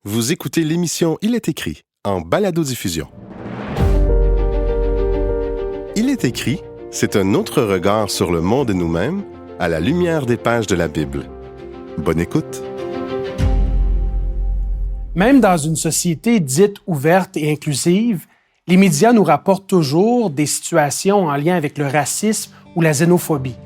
Vous écoutez l'émission Il est écrit, en balado-diffusion. Il est écrit, c'est un autre regard sur le monde et nous-mêmes, à la lumière des pages de la Bible. Bonne écoute. Même dans une société dite ouverte et inclusive, les médias nous rapportent toujours des situations en lien avec le racisme ou la xénophobie.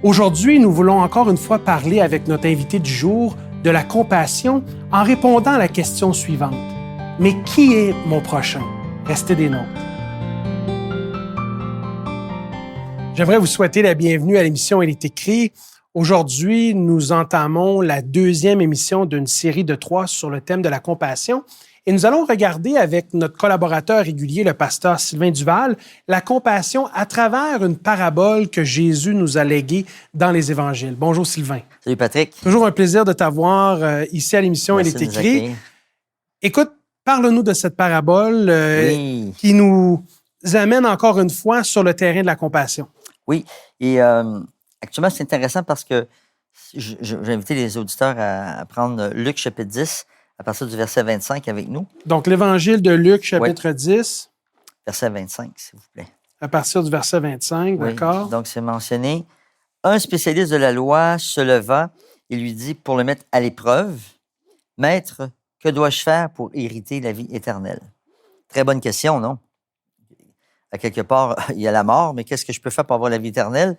Aujourd'hui, nous voulons encore une fois parler avec notre invité du jour de la compassion en répondant à la question suivante. Mais qui est mon prochain? Restez des nôtres. J'aimerais vous souhaiter la bienvenue à l'émission Il est écrit. Aujourd'hui, nous entamons la deuxième émission d'une série de 3 sur le thème de la compassion. Et nous allons regarder avec notre collaborateur régulier, le pasteur Sylvain Duval, la compassion à travers une parabole que Jésus nous a léguée dans les Évangiles. Bonjour Sylvain. Salut Patrick. Toujours un plaisir de t'avoir ici à l'émission Il est écrit. Écoute, parle-nous de cette parabole qui nous amène encore une fois sur le terrain de la compassion. Oui, et actuellement, c'est intéressant parce que j'ai invité les auditeurs à prendre Luc chapitre 10 à partir du verset 25 avec nous. Donc, l'Évangile de Luc chapitre 10. Verset 25, s'il vous plaît. À partir du verset 25, oui. D'accord. Donc, c'est mentionné. Un spécialiste de la loi se leva et lui dit, pour le mettre à l'épreuve, « Maître, que dois-je faire pour hériter la vie éternelle? » Très bonne question, non? À quelque part, il y a la mort, mais qu'est-ce que je peux faire pour avoir la vie éternelle?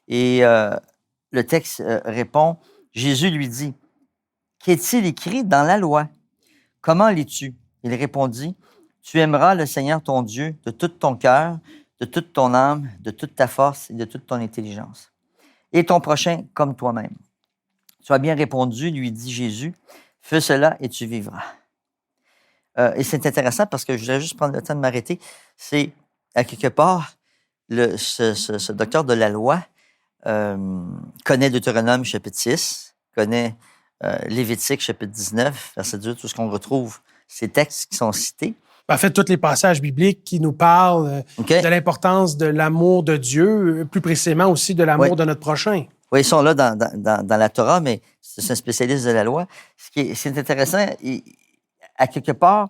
Et le texte répond, Jésus lui dit, « Qu'est-il écrit dans la loi? Comment lis-tu? » Il répondit, « Tu aimeras le Seigneur ton Dieu de tout ton cœur, de toute ton âme, de toute ta force et de toute ton intelligence. Et ton prochain comme toi-même. » Tu as bien répondu, lui dit Jésus, « Fais cela et tu vivras. » Et c'est intéressant parce que je voudrais juste prendre le temps de m'arrêter. C'est, à quelque part, ce docteur de la loi connaît Deutéronome chapitre 6, connaît Lévitique chapitre 19, verset 2, tout ce qu'on retrouve, ces textes qui sont cités. En fait, tous les passages bibliques qui nous parlent de l'importance de l'amour de Dieu, plus précisément aussi de l'amour de notre prochain. Oui, ils sont là dans la Torah, mais c'est un spécialiste de la loi. C'est intéressant, à quelque part,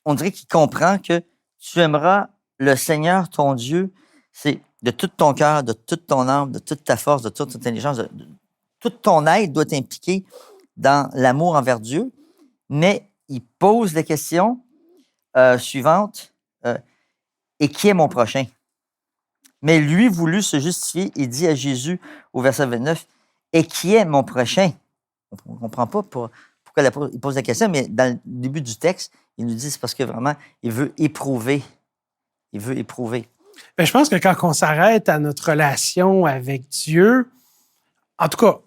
on dirait qu'il comprend que tu aimeras le Seigneur, ton Dieu, c'est de tout ton cœur, de toute ton âme, de toute ta force, de toute ton intelligence, toute ton être doit t'impliquer dans l'amour envers Dieu, mais il pose la question suivante, et qui est mon prochain? Mais lui voulut se justifier et dit à Jésus au verset 29, et qui est mon prochain? On ne comprend pas pourquoi il pose la question, mais dans le début du texte, il nous dit c'est parce que vraiment, il veut éprouver. Il veut éprouver. Bien, je pense que quand on s'arrête à notre relation avec Dieu, en tout cas,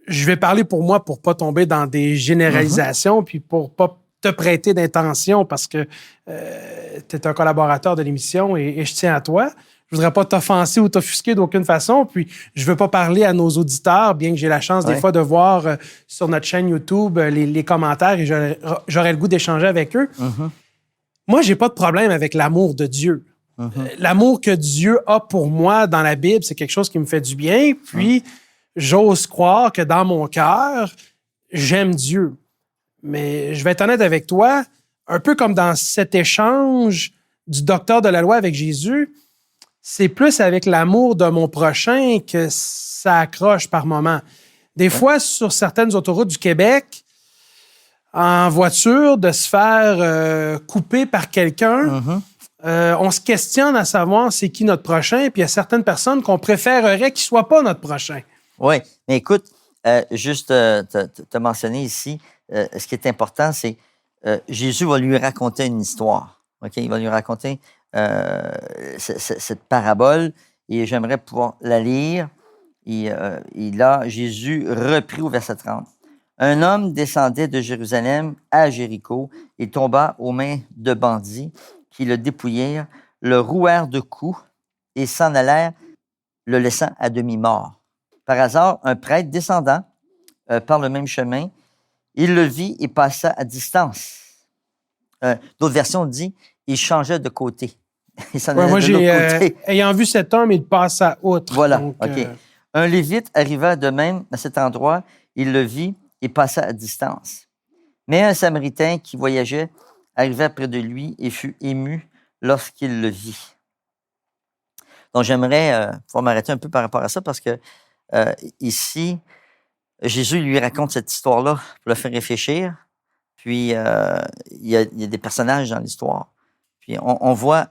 je vais parler pour moi pour pas tomber dans des généralisations, puis pour pas te prêter d'intention parce que tu es un collaborateur de l'émission et je tiens à toi. Je voudrais pas t'offenser ou t'offusquer d'aucune façon, puis je veux pas parler à nos auditeurs, bien que j'ai la chance des fois de voir sur notre chaîne YouTube les commentaires et j'aurais le goût d'échanger avec eux. Moi, j'ai pas de problème avec l'amour de Dieu. L'amour que Dieu a pour moi dans la Bible, c'est quelque chose qui me fait du bien, puis j'ose croire que dans mon cœur, j'aime Dieu. Mais je vais être honnête avec toi, un peu comme dans cet échange du docteur de la loi avec Jésus, c'est plus avec l'amour de mon prochain que ça accroche par moments. Des fois, sur certaines autoroutes du Québec, en voiture, de se faire couper par quelqu'un, on se questionne à savoir c'est qui notre prochain, puis il y a certaines personnes qu'on préférerait qu'ils ne soient pas notre prochain. Oui, mais écoute, juste te mentionner ici, ce qui est important, c'est Jésus va lui raconter une histoire. Okay? Il va lui raconter cette parabole et j'aimerais pouvoir la lire. Et là, Jésus reprit au verset 30. Un homme descendait de Jérusalem à Jéricho et tomba aux mains de bandits qui le dépouillèrent, le rouèrent de coups et s'en allèrent, le laissant à demi-mort. Par hasard, un prêtre descendant par le même chemin, il le vit et passa à distance. D'autres versions disent il changeait de côté. Il s'en allait de l'autre côté. Ayant vu cet homme, il passa outre. Voilà, donc, OK. Un Lévite arriva de même à cet endroit, il le vit et passa à distance. Mais un Samaritain qui voyageait arriva près de lui et fut ému lorsqu'il le vit. Donc, j'aimerais pouvoir m'arrêter un peu par rapport à ça parce que ici, Jésus lui raconte cette histoire-là pour le faire réfléchir. Puis, il y a des personnages dans l'histoire. Puis, on voit,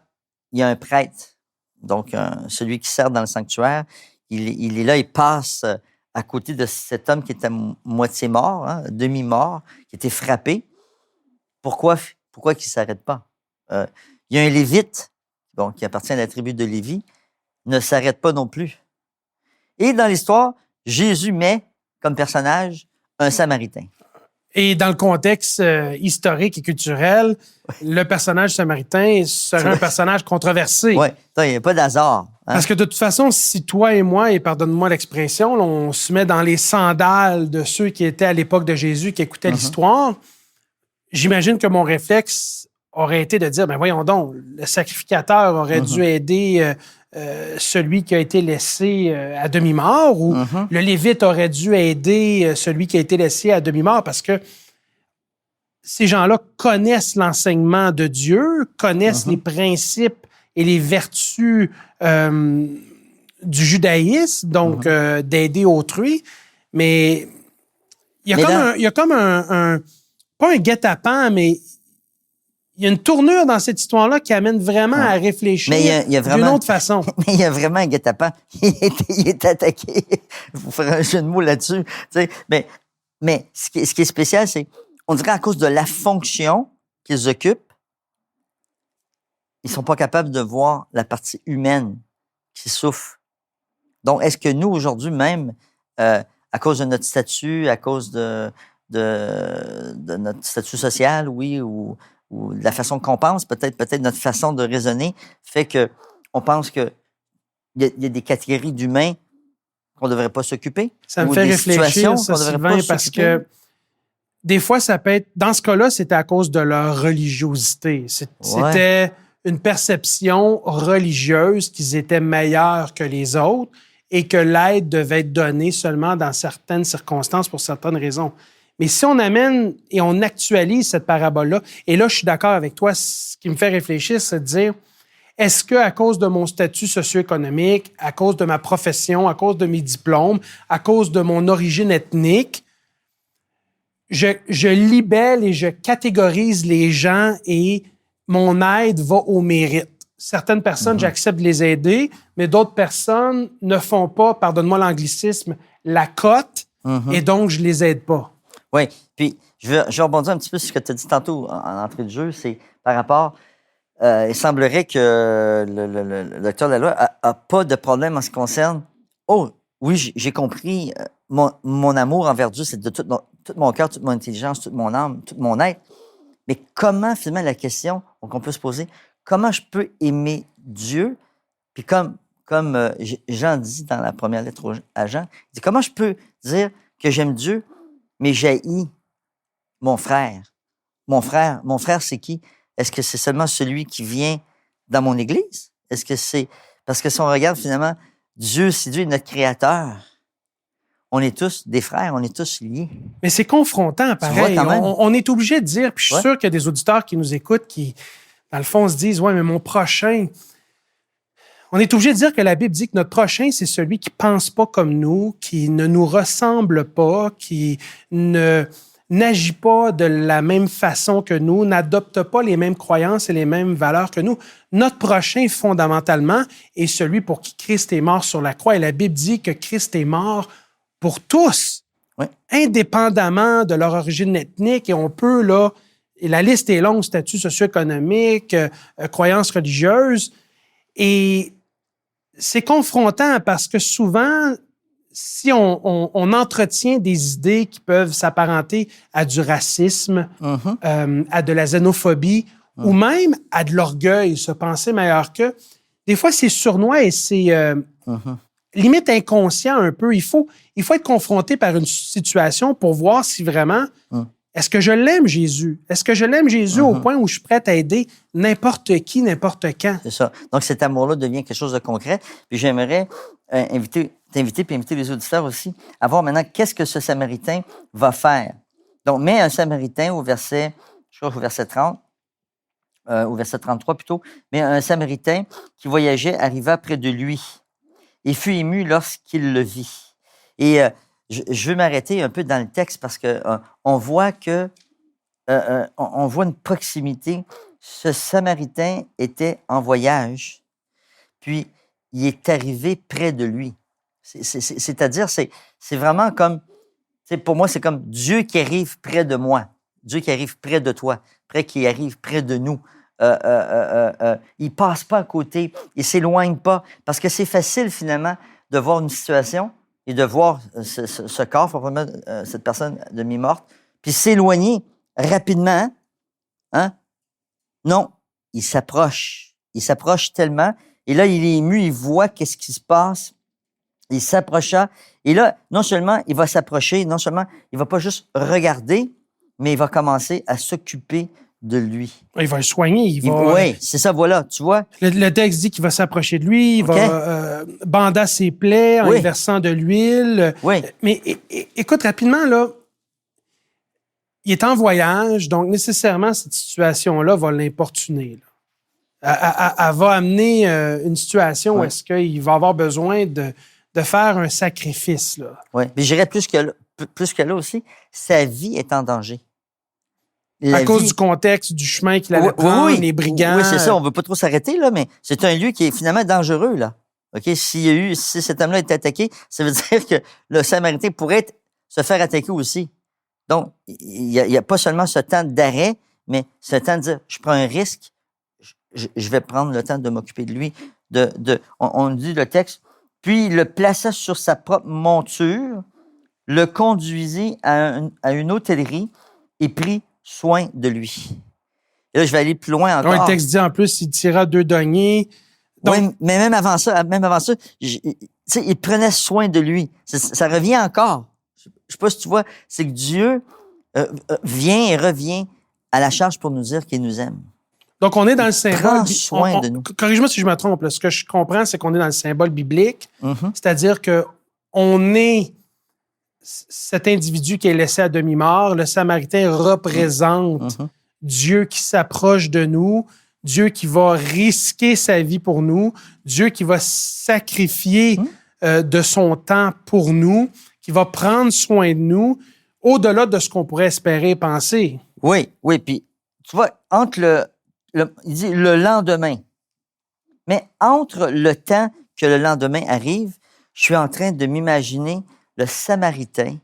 il y a un prêtre, donc celui qui sert dans le sanctuaire. Il est là, il passe à côté de cet homme qui était moitié mort, hein, demi-mort, qui était frappé. Pourquoi qu'il ne s'arrête pas? Il y a un Lévite, bon, qui appartient à la tribu de Lévi, ne s'arrête pas non plus. Et dans l'histoire, Jésus met comme personnage un Samaritain. Et dans le contexte historique et culturel, le personnage samaritain serait un personnage controversé. Oui, il n'y a pas d'hasard. Hein? Parce que de toute façon, si toi et moi, et pardonne-moi l'expression, on se met dans les sandales de ceux qui étaient à l'époque de Jésus, qui écoutaient l'histoire, j'imagine que mon réflexe aurait été de dire, ben voyons donc, le sacrificateur aurait dû aider celui qui a été laissé à demi-mort, ou le Lévite aurait dû aider celui qui a été laissé à demi-mort, parce que ces gens-là connaissent l'enseignement de Dieu, connaissent les principes et les vertus du judaïsme, donc d'aider autrui, mais il y a comme un pas un guet-apens, mais il y a une tournure dans cette histoire-là qui amène vraiment à réfléchir d'une autre façon. Mais il y a vraiment un guet-apens. Il est attaqué. Il faut faire un jeu de mots là-dessus. Tu sais, mais ce qui est spécial, c'est on dirait à cause de la fonction qu'ils occupent, ils ne sont pas capables de voir la partie humaine qui souffre. Donc, est-ce que nous, aujourd'hui même, à cause de notre statut, à cause de notre statut social, oui, ou de la façon qu'on pense, peut-être notre façon de raisonner fait que on pense que il y a des catégories d'humains qu'on ne devrait pas s'occuper. Ça me fait réfléchir, ça, Sylvain, parce que des fois, ça peut être... Dans ce cas-là, c'était à cause de leur religiosité. C'était une perception religieuse qu'ils étaient meilleurs que les autres et que l'aide devait être donnée seulement dans certaines circonstances pour certaines raisons. Mais si on amène et on actualise cette parabole-là, et là, je suis d'accord avec toi, ce qui me fait réfléchir, c'est de dire, est-ce qu'à cause de mon statut socio-économique, à cause de ma profession, à cause de mes diplômes, à cause de mon origine ethnique, je libelle et je catégorise les gens et mon aide va au mérite. Certaines personnes, j'accepte de les aider, mais d'autres personnes ne font pas, pardonne-moi l'anglicisme, la cote, et donc je les aide pas. Oui, puis je vais rebondir un petit peu sur ce que tu as dit tantôt en entrée de jeu, c'est par rapport, il semblerait que le docteur de la loi a pas de problème en ce qui concerne, oui, j'ai compris, mon amour envers Dieu, c'est de tout mon cœur, toute mon intelligence, toute mon âme, tout mon être, mais comment, finalement, la question qu'on peut se poser, comment je peux aimer Dieu, puis comme Jean dit dans la première lettre à Jean, il dit, comment je peux dire que j'aime Dieu, mais j'haïs mon frère. Mon frère, c'est qui? Est-ce que c'est seulement celui qui vient dans mon église? Est-ce que c'est... Parce que si on regarde finalement, Dieu, si Dieu est notre créateur, on est tous des frères, on est tous liés. Mais c'est confrontant, pareil. On est obligé de dire, puis je suis sûr qu'il y a des auditeurs qui nous écoutent qui, dans le fond, se disent, ouais, mais mon prochain... On est obligé de dire que la Bible dit que notre prochain, c'est celui qui pense pas comme nous, qui ne nous ressemble pas, qui n'agit pas de la même façon que nous, n'adopte pas les mêmes croyances et les mêmes valeurs que nous. Notre prochain, fondamentalement, est celui pour qui Christ est mort sur la croix. Et la Bible dit que Christ est mort pour tous, indépendamment de leur origine ethnique. Et on peut, là, et la liste est longue, statut socio-économique, croyances religieuses. Et c'est confrontant parce que souvent, si on entretient des idées qui peuvent s'apparenter à du racisme, à de la xénophobie, ou même à de l'orgueil, se penser meilleur qu'eux, des fois, c'est sournois et c'est limite inconscient un peu. Il faut être confronté par une situation pour voir si vraiment... Est-ce que je l'aime, Jésus? Est-ce que je l'aime, Jésus, au point où je suis prêt à aider n'importe qui, n'importe quand? C'est ça. Donc, cet amour-là devient quelque chose de concret. Puis j'aimerais t'inviter puis inviter les auditeurs aussi à voir maintenant qu'est-ce que ce Samaritain va faire. Donc, mais un Samaritain je crois au verset 30, au verset 33 plutôt, mais un Samaritain qui voyageait arriva près de lui et fut ému lorsqu'il le vit. Et je veux m'arrêter un peu dans le texte parce que on voit on voit une proximité. Ce Samaritain était en voyage, puis il est arrivé près de lui. C'est-à-dire, c'est vraiment comme, pour moi, c'est comme Dieu qui arrive près de moi, Dieu qui arrive près de toi, qui arrive près de nous. Il passe pas à côté, il s'éloigne pas, parce que c'est facile finalement de voir une situation et de voir ce corps, probablement cette personne demi-morte, puis s'éloigner rapidement. Hein? Non, il s'approche tellement, et là il est ému, il voit qu'est-ce qui se passe, il s'approcha, et là non seulement il va s'approcher, non seulement il va pas juste regarder, mais il va commencer à s'occuper de lui. Il va le soigner. Oui, c'est ça, voilà, tu vois. Le texte dit qu'il va s'approcher de lui, il va bander ses plaies en y versant de l'huile. Oui. Mais écoute, rapidement, là, il est en voyage, donc nécessairement, cette situation-là va l'importuner. Elle va amener une situation où est-ce qu'il va avoir besoin de faire un sacrifice. Oui, mais je dirais plus que là aussi, sa vie est en danger. À cause du contexte, du chemin qu'il allait prendre, les brigands. Oui, c'est ça. On ne veut pas trop s'arrêter, là, mais c'est un lieu qui est finalement dangereux, là. OK? Si cet homme-là est attaqué, ça veut dire que le Samaritain pourrait se faire attaquer aussi. Donc, il y a pas seulement ce temps d'arrêt, mais ce temps de dire, je prends un risque, je vais prendre le temps de m'occuper de lui. On dit le texte, puis il le plaça sur sa propre monture, le conduisit à une hôtellerie et prit soin de lui. Et là, je vais aller plus loin encore. Le texte dit en plus, il tira 2 deniers. Donc, oui, mais même avant ça, il prenait soin de lui. Ça revient encore. Je ne sais pas si tu vois, c'est que Dieu vient et revient à la charge pour nous dire qu'il nous aime. Donc, on est dans le symbole. Prends soin de nous. Corrige-moi si je me trompe. Là. Ce que je comprends, c'est qu'on est dans le symbole biblique. Mm-hmm. C'est-à-dire qu'on est cet individu qui est laissé à demi-mort. Le Samaritain représente Dieu qui s'approche de nous, Dieu qui va risquer sa vie pour nous, Dieu qui va sacrifier de son temps pour nous, qui va prendre soin de nous, au-delà de ce qu'on pourrait espérer et penser. Oui, puis tu vois, entre il dit le lendemain, mais entre le temps que le lendemain arrive, je suis en train de m'imaginer le Samaritain,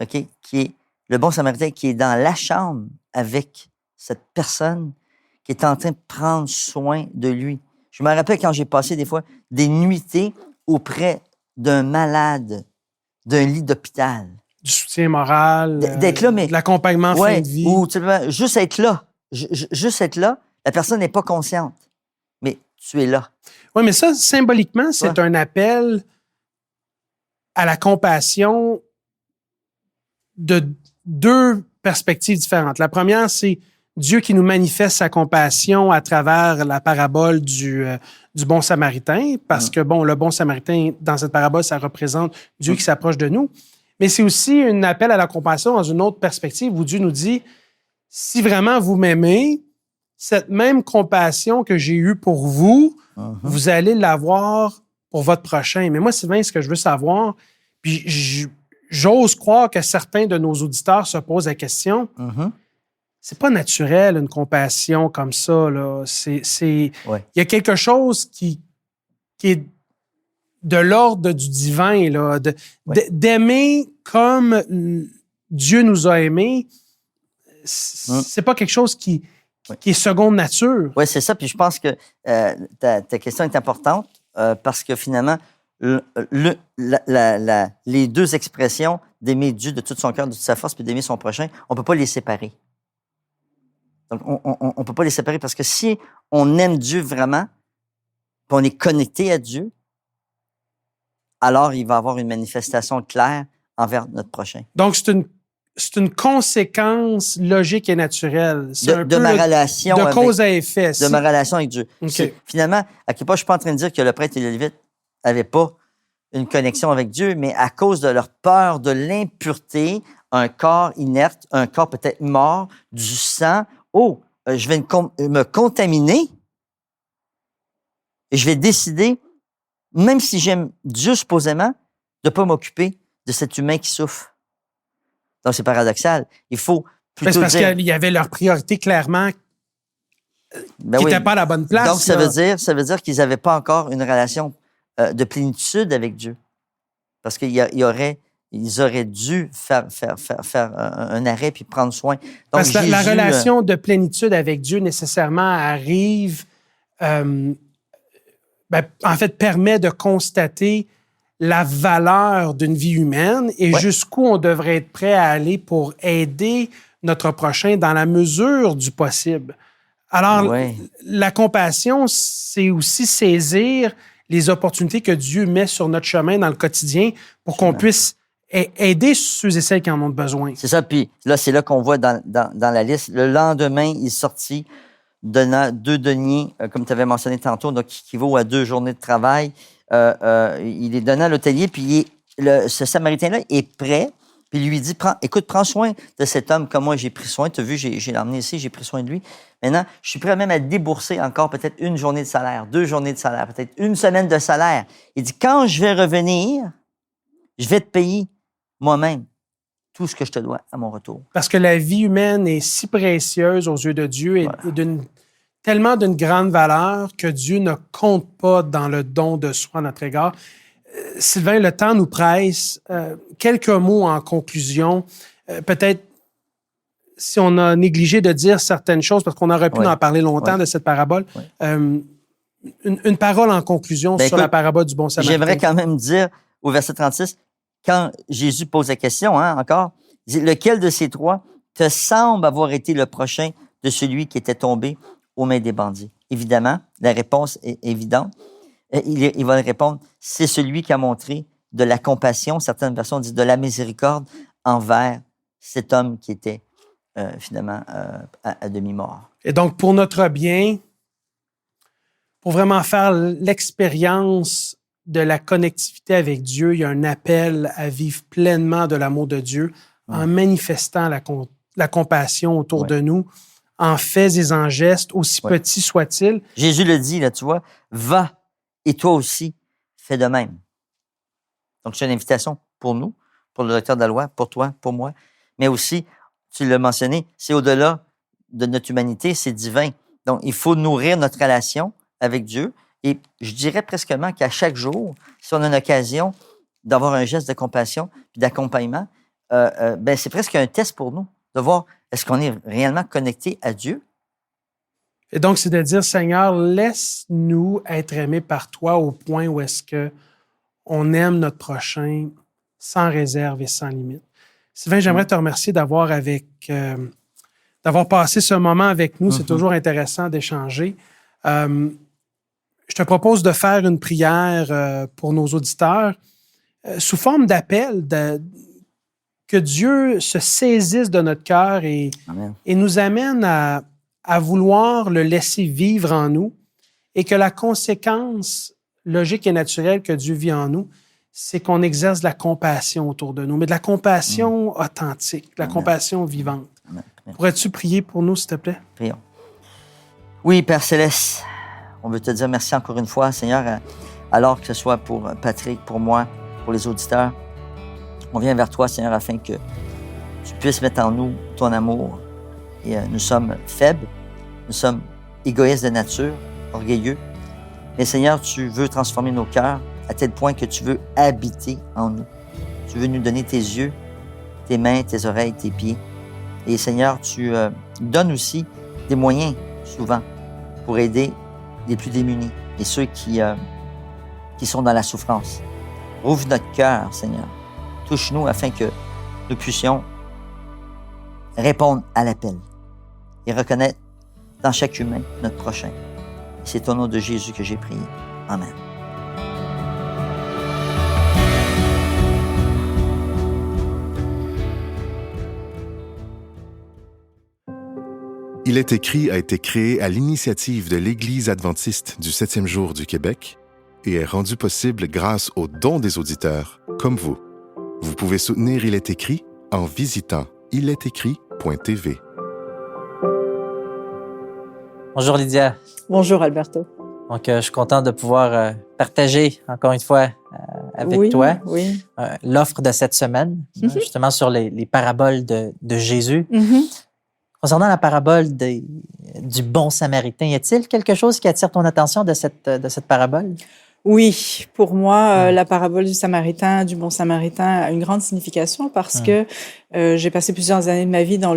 OK, qui est le bon Samaritain qui est dans la chambre avec cette personne qui est en train de prendre soin de lui. Je me rappelle quand j'ai passé des fois des nuitées auprès d'un malade, d'un lit d'hôpital. Du soutien moral, d'être là, mais de l'accompagnement en fin de vie. Ou juste être là. Juste être là, la personne n'est pas consciente, mais tu es là. Oui, mais ça, symboliquement, c'est un appel à la compassion de 2 perspectives différentes. La première, c'est Dieu qui nous manifeste sa compassion à travers la parabole du bon Samaritain, parce que, le bon Samaritain, dans cette parabole, ça représente Dieu qui s'approche de nous. Mais c'est aussi un appel à la compassion dans une autre perspective où Dieu nous dit, si vraiment vous m'aimez, cette même compassion que j'ai eue pour vous, vous allez l'avoir pour votre prochain. Mais moi, Sylvain, ce que je veux savoir, puis j'ose croire que certains de nos auditeurs se posent la question, c'est pas naturel, une compassion comme ça. Là. Il y a quelque chose qui est de l'ordre du divin, là, d'aimer comme Dieu nous a aimés. C'est pas quelque chose qui est seconde nature. Oui, c'est ça. Puis je pense que ta question est importante parce que finalement, les 2 expressions d'aimer Dieu de tout son cœur, de toute sa force, puis d'aimer son prochain, on ne peut pas les séparer. Donc, on ne peut pas les séparer parce que si on aime Dieu vraiment, puis on est connecté à Dieu, alors il va y avoir une manifestation claire envers notre prochain. Donc, c'est une conséquence logique et naturelle. C'est de ma relation de cause à effet. De ma relation avec Dieu. Okay. Finalement, à quelque part, je ne suis pas en train de dire que le prêtre et le lévite n'avaient pas une connexion avec Dieu, mais à cause de leur peur de l'impureté, un corps inerte, un corps peut-être mort, du sang. Oh, je vais me contaminer et je vais décider, même si j'aime Dieu supposément, de ne pas m'occuper de cet humain qui souffre. Donc, c'est paradoxal. Il faut plutôt C'est parce dire... qu'il y avait leur priorité clairement Ben qui oui. n'était pas à la bonne place. Donc, ça là. veut dire qu'ils n'avaient pas encore une relation de plénitude avec Dieu. Parce qu'ils auraient dû faire un arrêt puis prendre soin. Donc, Parce que Jésus, la relation de plénitude avec Dieu nécessairement arrive, en fait, permet de constater la valeur d'une vie humaine et Ouais. jusqu'où on devrait être prêt à aller pour aider notre prochain dans la mesure du possible. Alors, Ouais. la compassion, c'est aussi saisir les opportunités que Dieu met sur notre chemin dans le quotidien pour qu'on puisse aider ceux et celles qui en ont besoin. C'est ça. Puis là, c'est là qu'on voit dans la liste. Le lendemain, il sortit, donnant 2 deniers, comme tu avais mentionné tantôt, donc qui équivaut à 2 journées de travail. Il les donnait à l'hôtelier, puis ce Samaritain-là est prêt, puis il lui dit, prends soin de cet homme comme moi j'ai pris soin. Tu as vu, j'ai l'emmené ici, j'ai pris soin de lui. Maintenant, je suis prêt même à débourser encore peut-être 1 journée de salaire, 2 journées de salaire, peut-être 1 semaine de salaire. Il dit, quand je vais revenir, je vais te payer moi-même tout ce que je te dois à mon retour. Parce que la vie humaine est si précieuse aux yeux de Dieu et tellement d'une grande valeur que Dieu ne compte pas dans le don de soi à notre égard. Sylvain, le temps nous presse. Quelques mots en conclusion. Peut-être si on a négligé de dire certaines choses, parce qu'on aurait pu en parler longtemps de cette parabole, une parole en conclusion sur la parabole du bon Samaritain. J'aimerais quand même dire au verset 36, quand Jésus pose la question, encore, il dit, lequel de ces 3 te semble avoir été le prochain de celui qui était tombé aux mains des bandits? Évidemment, la réponse est évidente. Il va répondre, c'est celui qui a montré de la compassion, certaines versions disent de la miséricorde envers cet homme qui était finalement à demi-mort. Et donc, pour notre bien, pour vraiment faire l'expérience de la connectivité avec Dieu, il y a un appel à vivre pleinement de l'amour de Dieu en manifestant la compassion autour de nous, en faits et en gestes, aussi petits soient-ils. Jésus le dit, là, tu vois, va et toi aussi, fais de même. Donc, c'est une invitation pour nous, pour le docteur de la loi, pour toi, pour moi, mais aussi, tu l'as mentionné, c'est au-delà de notre humanité, c'est divin. Donc, il faut nourrir notre relation avec Dieu. Et je dirais presquement qu'à chaque jour, si on a une occasion d'avoir un geste de compassion et d'accompagnement, c'est presque un test pour nous, de voir est-ce qu'on est réellement connecté à Dieu. Et donc, c'est de dire, Seigneur, laisse-nous être aimés par toi au point où est-ce qu'on aime notre prochain sans réserve et sans limite. Sylvain, j'aimerais te remercier d'avoir passé ce moment avec nous. C'est toujours intéressant d'échanger. Je te propose de faire une prière pour nos auditeurs sous forme d'appel, que Dieu se saisisse de notre cœur et nous amène à vouloir le laisser vivre en nous et que la conséquence logique et naturelle que Dieu vit en nous, c'est qu'on exerce de la compassion autour de nous, mais de la compassion authentique, de la compassion vivante. Pourrais-tu prier pour nous, s'il te plaît? Prions. Oui, Père Céleste, on veut te dire merci encore une fois, Seigneur, alors que ce soit pour Patrick, pour moi, pour les auditeurs. On vient vers toi, Seigneur, afin que tu puisses mettre en nous ton amour. Et nous sommes faibles, nous sommes égoïstes de nature, orgueilleux. Mais Seigneur, tu veux transformer nos cœurs à tel point que tu veux habiter en nous. Tu veux nous donner tes yeux, tes mains, tes oreilles, tes pieds. Et Seigneur, tu donnes aussi des moyens, souvent, pour aider les plus démunis et ceux qui sont dans la souffrance. Ouvre notre cœur, Seigneur. Touche-nous afin que nous puissions répondre à l'appel et reconnaître dans chaque humain notre prochain. C'est au nom de Jésus que j'ai prié. Amen. Il est écrit a été créé à l'initiative de l'Église adventiste du 7e jour du Québec et est rendu possible grâce aux dons des auditeurs, comme vous. Vous pouvez soutenir Il est écrit en visitant ilestécrit.tv. Bonjour Lydia. Bonjour Alberto. Donc, je suis content de pouvoir partager encore une fois avec toi l'offre de cette semaine, justement sur les paraboles de Jésus. Concernant la parabole du bon Samaritain, y a-t-il quelque chose qui attire ton attention de cette parabole? Oui, pour moi, la parabole du bon Samaritain a une grande signification parce que j'ai passé plusieurs années de ma vie dans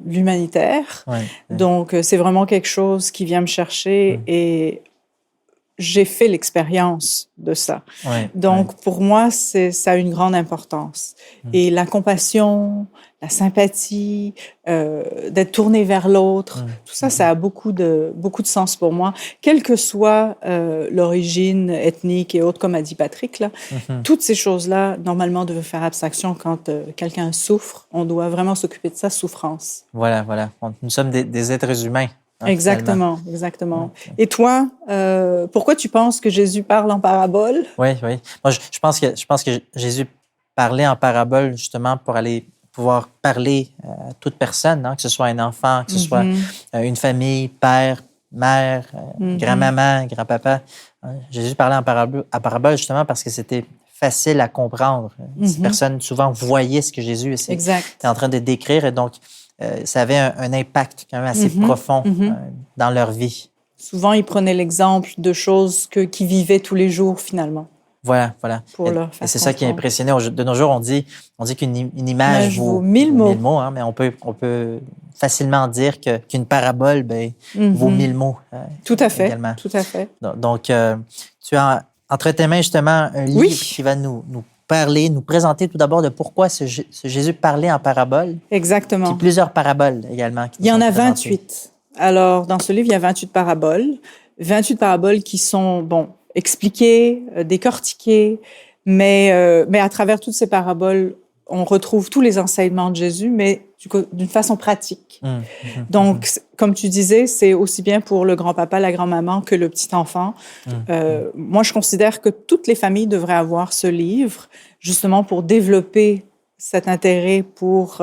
l'humanitaire. Donc, c'est vraiment quelque chose qui vient me chercher et j'ai fait l'expérience de ça. Donc, pour moi, ça a une grande importance. Et la compassion, la sympathie, d'être tourné vers l'autre, tout ça, ça a beaucoup de sens pour moi. Quelle que soit l'origine ethnique et autres, comme a dit Patrick, là, toutes ces choses-là, normalement, doivent faire abstraction quand quelqu'un souffre. On doit vraiment s'occuper de sa souffrance. Voilà. Nous sommes des êtres humains. Exactement. Okay. Et toi, pourquoi tu penses que Jésus parle en parabole? Oui. Moi, je pense que Jésus parlait en parabole justement pour aller pouvoir parler à toute personne, que ce soit un enfant, que ce soit une famille, père, mère, grand-maman, grand-papa. Jésus parlait en parabole justement parce que c'était facile à comprendre. Ces personnes souvent voyaient ce que Jésus était en train de décrire et donc ça avait un impact quand même assez profond dans leur vie. Souvent, ils prenaient l'exemple de choses qu'ils vivaient tous les jours, finalement. Voilà. Et c'est ça qui est impressionnant. De nos jours, on dit qu'une image vaut 1000 mots, mais on peut facilement dire qu'une parabole vaut 1000 mots. Tout à fait. Également. Tout à fait. Donc, tu as entre tes mains justement un livre qui va nous parler, nous présenter tout d'abord de pourquoi ce Jésus parlait en parabole. Exactement. Puis plusieurs paraboles également. Il y en a 28. Alors, dans ce livre, il y a 28 paraboles. 28 paraboles qui sont, expliquées, décortiquées, mais à travers toutes ces paraboles, on retrouve tous les enseignements de Jésus, mais d'une façon pratique. Donc, comme tu disais, c'est aussi bien pour le grand-papa, la grand-maman que le petit enfant. Moi, je considère que toutes les familles devraient avoir ce livre, justement pour développer cet intérêt pour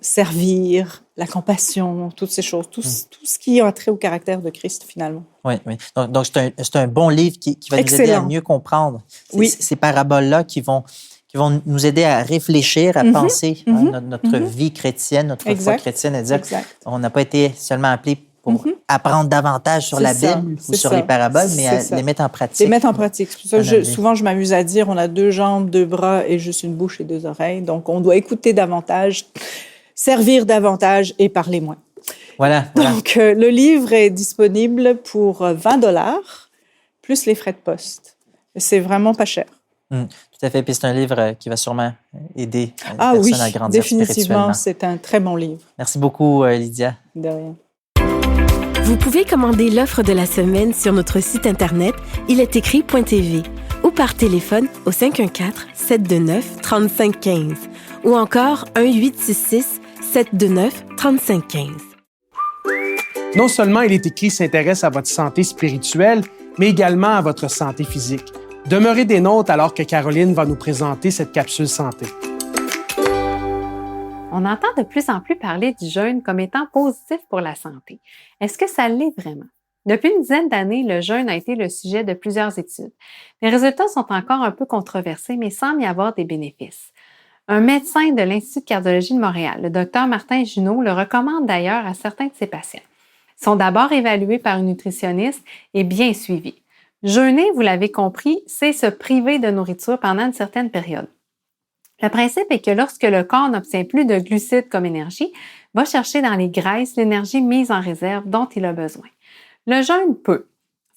servir, la compassion, toutes ces choses, tout ce qui a trait au caractère de Christ, finalement. Oui. Donc c'est un bon livre qui va nous aider à mieux comprendre ces paraboles-là qui vont nous aider à réfléchir, à penser notre vie chrétienne, notre foi chrétienne, à dire qu'on n'a pas été seulement appelés pour apprendre davantage sur la Bible ou sur les paraboles, mais à les mettre en pratique. Les mettre en pratique. Souvent, je m'amuse à dire, on a 2 jambes, 2 bras et juste une bouche et 2 oreilles. Donc, on doit écouter davantage, servir davantage et parler moins. Voilà. Donc, le livre est disponible pour $20 plus les frais de poste. C'est vraiment pas cher. Tout à fait. Puis c'est un livre qui va sûrement aider les personnes à grandir spirituellement. Définitivement, c'est un très bon livre. Merci beaucoup, Lydia. De rien. Vous pouvez commander l'offre de la semaine sur notre site Internet ilestécrit.tv ou par téléphone au 514-729-3515 ou encore 1-866-729-3515. Non seulement Il est écrit s'intéresse à votre santé spirituelle, mais également à votre santé physique. Demeurez des nôtres alors que Caroline va nous présenter cette capsule santé. On entend de plus en plus parler du jeûne comme étant positif pour la santé. Est-ce que ça l'est vraiment? Depuis une dizaine d'années, le jeûne a été le sujet de plusieurs études. Les résultats sont encore un peu controversés, mais il semble y avoir des bénéfices. Un médecin de l'Institut de cardiologie de Montréal, le Dr Martin Junot, le recommande d'ailleurs à certains de ses patients. Ils sont d'abord évalués par une nutritionniste et bien suivis. Jeûner, vous l'avez compris, c'est se priver de nourriture pendant une certaine période. Le principe est que lorsque le corps n'obtient plus de glucides comme énergie, va chercher dans les graisses l'énergie mise en réserve dont il a besoin. Le jeûne peut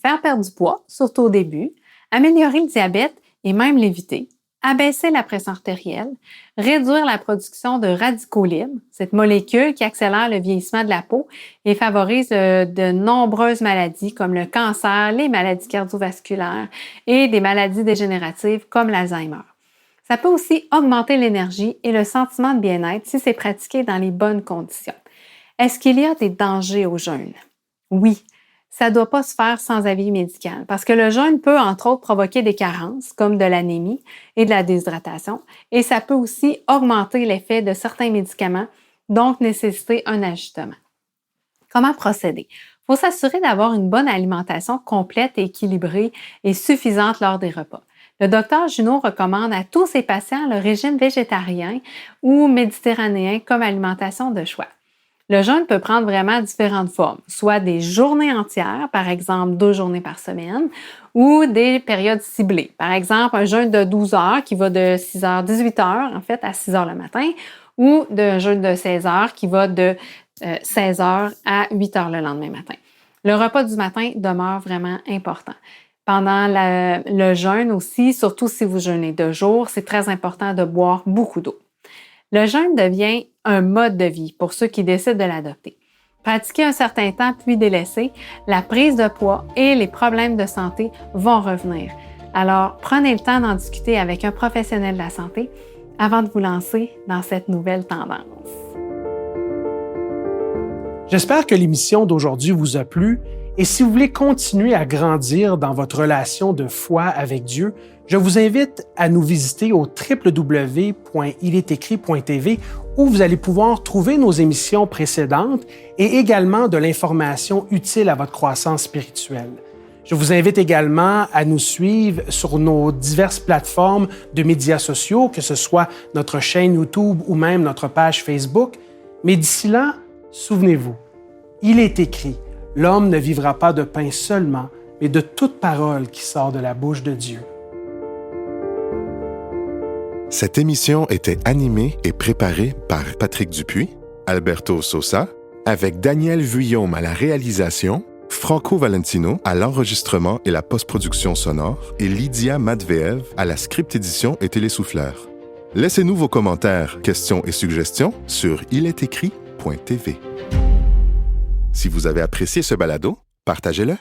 faire perdre du poids, surtout au début, améliorer le diabète et même l'éviter, abaisser la pression artérielle, réduire la production de radicaux libres, cette molécule qui accélère le vieillissement de la peau et favorise de nombreuses maladies comme le cancer, les maladies cardiovasculaires et des maladies dégénératives comme l'Alzheimer. Ça peut aussi augmenter l'énergie et le sentiment de bien-être si c'est pratiqué dans les bonnes conditions. Est-ce qu'il y a des dangers au jeûne? Oui. ça ne doit pas se faire sans avis médical parce que le jeûne peut, entre autres, provoquer des carences comme de l'anémie et de la déshydratation et ça peut aussi augmenter l'effet de certains médicaments, donc nécessiter un ajustement. Comment procéder? Il faut s'assurer d'avoir une bonne alimentation complète et équilibrée et suffisante lors des repas. Le docteur Junot recommande à tous ses patients le régime végétarien ou méditerranéen comme alimentation de choix. Le jeûne peut prendre vraiment différentes formes, soit des journées entières, par exemple 2 journées par semaine, ou des périodes ciblées. Par exemple, un jeûne de 12 heures qui va de 6h, 18h en fait à 6h le matin, ou d'un jeûne de 16 heures qui va de 16h à 8h le lendemain matin. Le repas du matin demeure vraiment important. Pendant le jeûne aussi, surtout si vous jeûnez de jour, c'est très important de boire beaucoup d'eau. Le jeûne devient un mode de vie pour ceux qui décident de l'adopter. Pratiquer un certain temps puis délaisser, la prise de poids et les problèmes de santé vont revenir. Alors, prenez le temps d'en discuter avec un professionnel de la santé avant de vous lancer dans cette nouvelle tendance. J'espère que l'émission d'aujourd'hui vous a plu et si vous voulez continuer à grandir dans votre relation de foi avec Dieu, je vous invite à nous visiter au www.iletécrit.tv où vous allez pouvoir trouver nos émissions précédentes et également de l'information utile à votre croissance spirituelle. Je vous invite également à nous suivre sur nos diverses plateformes de médias sociaux, que ce soit notre chaîne YouTube ou même notre page Facebook. Mais d'ici là, souvenez-vous, il est écrit, l'homme ne vivra pas de pain seulement, mais de toute parole qui sort de la bouche de Dieu. Cette émission était animée et préparée par Patrick Dupuis, Alberto Sosa, avec Daniel Vuillaume à la réalisation, Franco Valentino à l'enregistrement et la post-production sonore et Lydia Matveev à la script édition et télésouffleur. Laissez-nous vos commentaires, questions et suggestions sur iletécrit.tv. Si vous avez apprécié ce balado, partagez-le.